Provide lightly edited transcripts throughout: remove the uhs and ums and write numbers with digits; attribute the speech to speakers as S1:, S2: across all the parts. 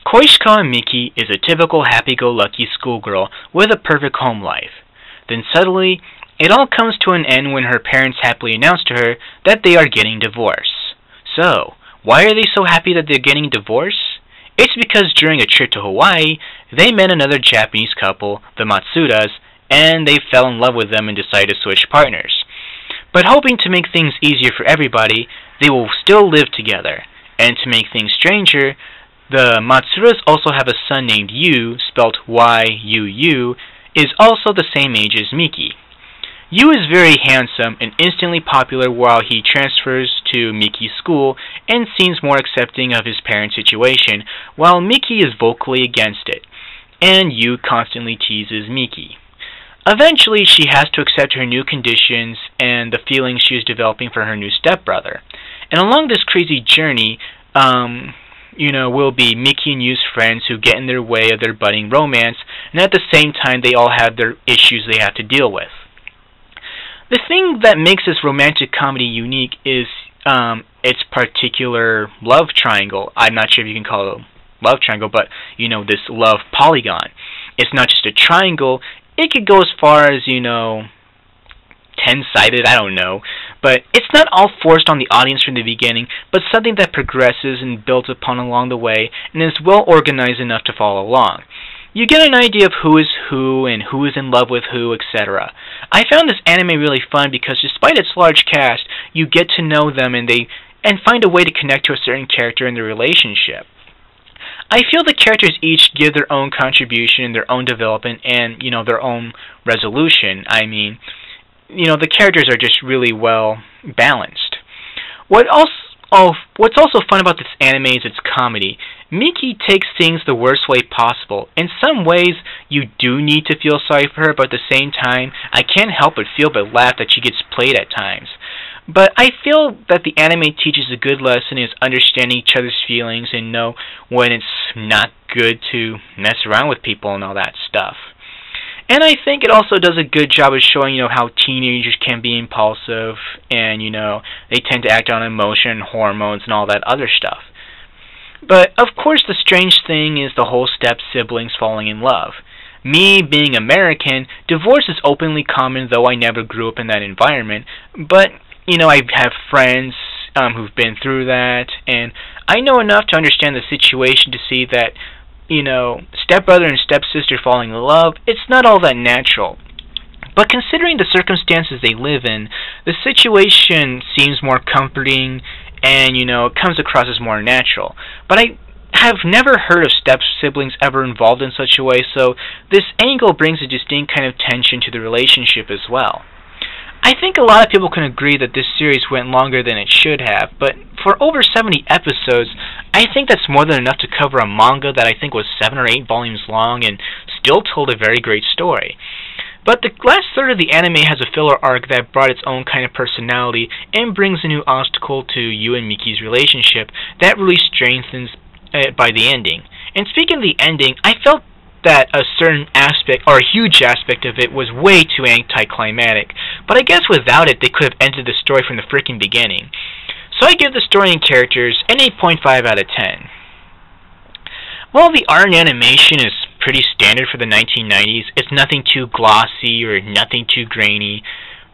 S1: Koishikawa Miki is a typical happy-go-lucky schoolgirl with a perfect home life. Then suddenly, it all comes to an end when her parents happily announce to her that they are getting divorced. So, why are they so happy that they're getting divorced? It's because during a trip to Hawaii, they met another Japanese couple, the Matsudas, and they fell in love with them and decided to switch partners. But hoping to make things easier for everybody, they will still live together. And to make things stranger, the Matsudas also have a son named Yu, spelled Y-U-U, is also the same age as Miki. Yu is very handsome and instantly popular while he transfers to Miki's school and seems more accepting of his parents' situation, while Miki is vocally against it, and Yu constantly teases Miki. Eventually, she has to accept her new conditions and the feelings she is developing for her new stepbrother. And along this crazy journey, will be Miki and Yu's friends who get in their way of their budding romance, and at the same time they all have their issues they have to deal with. The thing that makes this romantic comedy unique is its particular love triangle. I'm not sure if you can call it a love triangle, but this love polygon. It's not just a triangle, it could go as far as, 10-sided, I don't know. But it's not all forced on the audience from the beginning, but something that progresses and builds upon along the way and is well organized enough to follow along. You get an idea of who is who and who is in love with who, etc. I found this anime really fun because despite its large cast, you get to know them and find a way to connect to a certain character in their relationship. I feel the characters each give their own contribution, their own development, and, their own resolution. I mean, the characters are just really well balanced. What's also fun about this anime is its comedy. Miki takes things the worst way possible. In some ways, you do need to feel sorry for her, but at the same time, I can't help but feel but laugh that she gets played at times. But I feel that the anime teaches a good lesson is understanding each other's feelings and know when it's not good to mess around with people and all that stuff. And I think it also does a good job of showing, how teenagers can be impulsive and, they tend to act on emotion and hormones and all that other stuff. But, of course, the strange thing is the whole step-siblings falling in love. Me, being American, divorce is openly common, though I never grew up in that environment. But, I have friends who've been through that, and I know enough to understand the situation to see that, stepbrother and stepsister falling in love, it's not all that natural. But considering the circumstances they live in, the situation seems more comforting and, it comes across as more natural. But I have never heard of step-siblings ever involved in such a way, so this angle brings a distinct kind of tension to the relationship as well. I think a lot of people can agree that this series went longer than it should have, but for over 70 episodes, I think that's more than enough to cover a manga that I think was 7 or 8 volumes long and still told a very great story. But the last third of the anime has a filler arc that brought its own kind of personality and brings a new obstacle to Yu and Miki's relationship that really strengthens it by the ending. And speaking of the ending, I felt that a certain aspect, or a huge aspect of it, was way too anticlimactic. But I guess without it, they could have ended the story from the freaking beginning. So I give the story and characters an 8.5 out of 10. While the art and animation is pretty standard for the 1990s, it's nothing too glossy or nothing too grainy.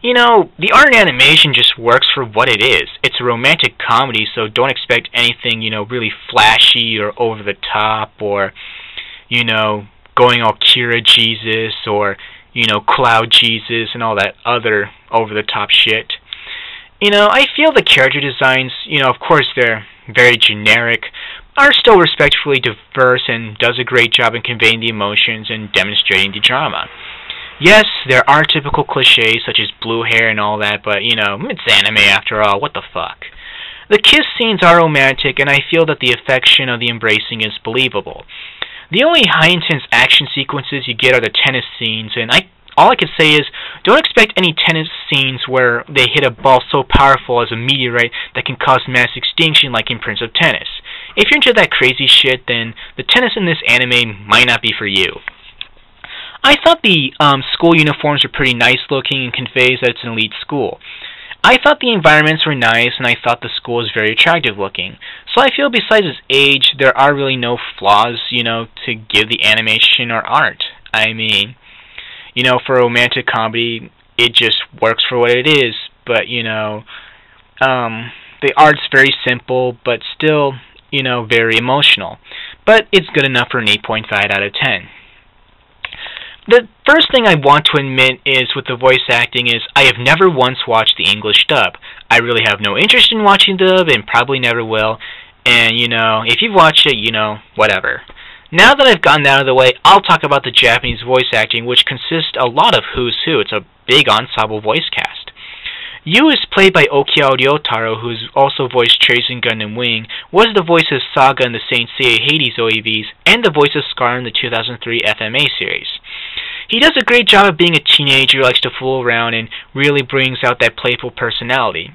S1: The art and animation just works for what it is. It's a romantic comedy, so don't expect anything, really flashy or over the top or, going all Kira Jesus or, Cloud Jesus and all that other over-the-top shit. I feel the character designs, of course they're very generic, are still respectfully diverse and does a great job in conveying the emotions and demonstrating the drama. Yes, there are typical cliches such as blue hair and all that, but, it's anime after all, what the fuck. The kiss scenes are romantic, and I feel that the affection of the embracing is believable. The only high-intense action sequences you get are the tennis scenes, and all I can say is, don't expect any tennis scenes where they hit a ball so powerful as a meteorite that can cause mass extinction like in Prince of Tennis. If you're into that crazy shit, then the tennis in this anime might not be for you. I thought the school uniforms were pretty nice looking and conveys that it's an elite school. I thought the environments were nice, and I thought the school was very attractive looking. So I feel besides its age, there are really no flaws, to give the animation or art. I mean, for a romantic comedy, it just works for what it is, but, the art's very simple, but still, very emotional. But it's good enough for an 8.5 out of 10. The first thing I want to admit is with the voice acting is I have never once watched the English dub. I really have no interest in watching dub and probably never will. And, if you've watched it, whatever. Now that I've gotten that out of the way, I'll talk about the Japanese voice acting, which consists a lot of who's who. It's a big ensemble voice cast. Yu is played by Okio Ryotaro, who's also voiced Trace in Gundam Wing, was the voice of Saga in the Saint Seiya Hades OAVs, and the voice of Scar in the 2003 FMA series. He does a great job of being a teenager who likes to fool around and really brings out that playful personality.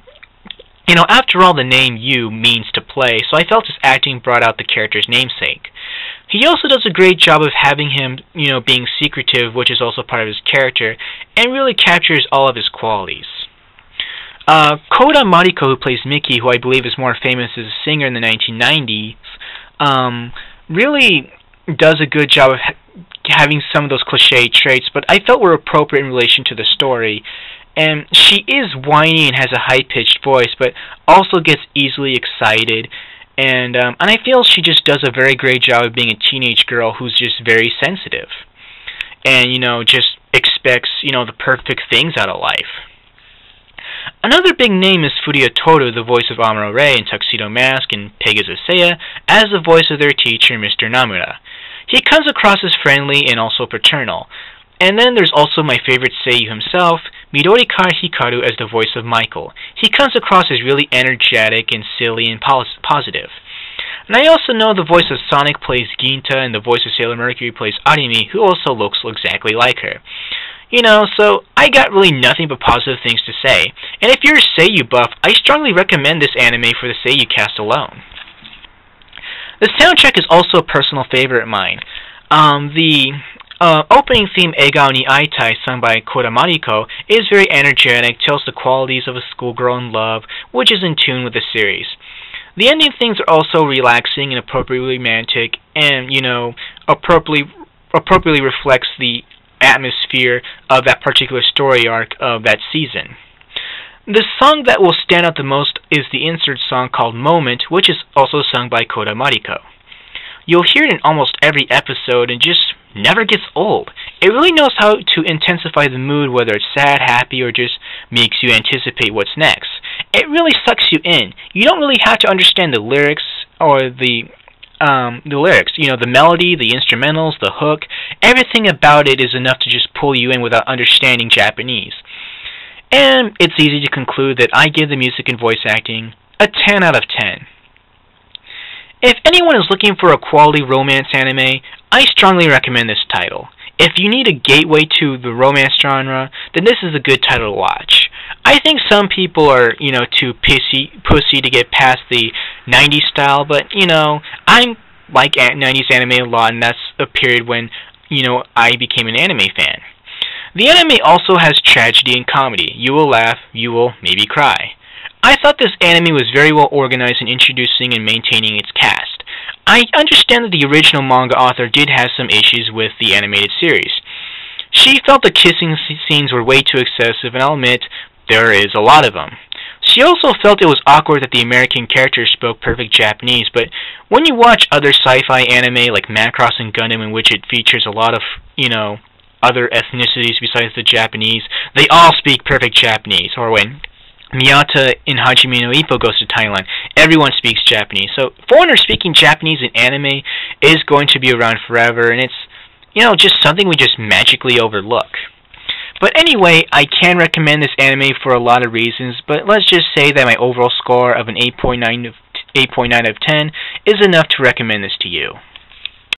S1: After all, the name Yu means to play, so I felt his acting brought out the character's namesake. He also does a great job of having him, being secretive, which is also part of his character, and really captures all of his qualities. Koda Mariko, who plays Miki, who I believe is more famous as a singer in the 1990s, really does a good job of having some of those cliche traits, but I felt were appropriate in relation to the story. And she is whiny and has a high-pitched voice, but also gets easily excited. And I feel she just does a very great job of being a teenage girl who's just very sensitive. And, just expects, the perfect things out of life. Another big name is Furuya Toru, the voice of Amuro Ray in Tuxedo Mask and Pegasus Seiya, as the voice of their teacher, Mr. Namura. He comes across as friendly and also paternal. And then there's also my favorite Seiyu himself, Midorika Hikaru, as the voice of Michael. He comes across as really energetic and silly and positive. And I also know the voice of Sonic plays Ginta and the voice of Sailor Mercury plays Arimi, who also looks exactly like her. So I got really nothing but positive things to say. And if you're a Seiyu buff, I strongly recommend this anime for the Seiyu cast alone. The soundtrack is also a personal favorite of mine. The opening theme Egao ni Aitai, sung by Koda Mariko, is very energetic, tells the qualities of a schoolgirl in love, which is in tune with the series. The ending themes are also relaxing and appropriately romantic, and, appropriately reflects the atmosphere of that particular story arc of that season. The song that will stand out the most is the insert song called Moment, which is also sung by Koda Mariko. You'll hear it in almost every episode and just never gets old. It really knows how to intensify the mood, whether it's sad, happy, or just makes you anticipate what's next. It really sucks you in. You don't really have to understand the lyrics or the lyrics. The melody, the instrumentals, the hook, everything about it is enough to just pull you in without understanding Japanese. And it's easy to conclude that I give the music and voice acting a 10 out of 10. If anyone is looking for a quality romance anime, I strongly recommend this title. If you need a gateway to the romance genre, then this is a good title to watch. I think some people are, too pussy to get past the 90s style, but, I like 90s anime a lot, and that's a period when, I became an anime fan. The anime also has tragedy and comedy. You will laugh, you will maybe cry. I thought this anime was very well organized in introducing and maintaining its cast. I understand that the original manga author did have some issues with the animated series. She felt the kissing scenes were way too excessive, and I'll admit, there is a lot of them. She also felt it was awkward that the American characters spoke perfect Japanese, but when you watch other sci-fi anime like Macross and Gundam, in which it features a lot of, other ethnicities besides the Japanese, they all speak perfect Japanese. Or when Miyata in Hajime no Ippo goes to Thailand, everyone speaks Japanese. So foreigners speaking Japanese in anime is going to be around forever, and it's, just something we just magically overlook. But anyway, I can recommend this anime for a lot of reasons, but let's just say that my overall score of an 8.9 out of 10 is enough to recommend this to you.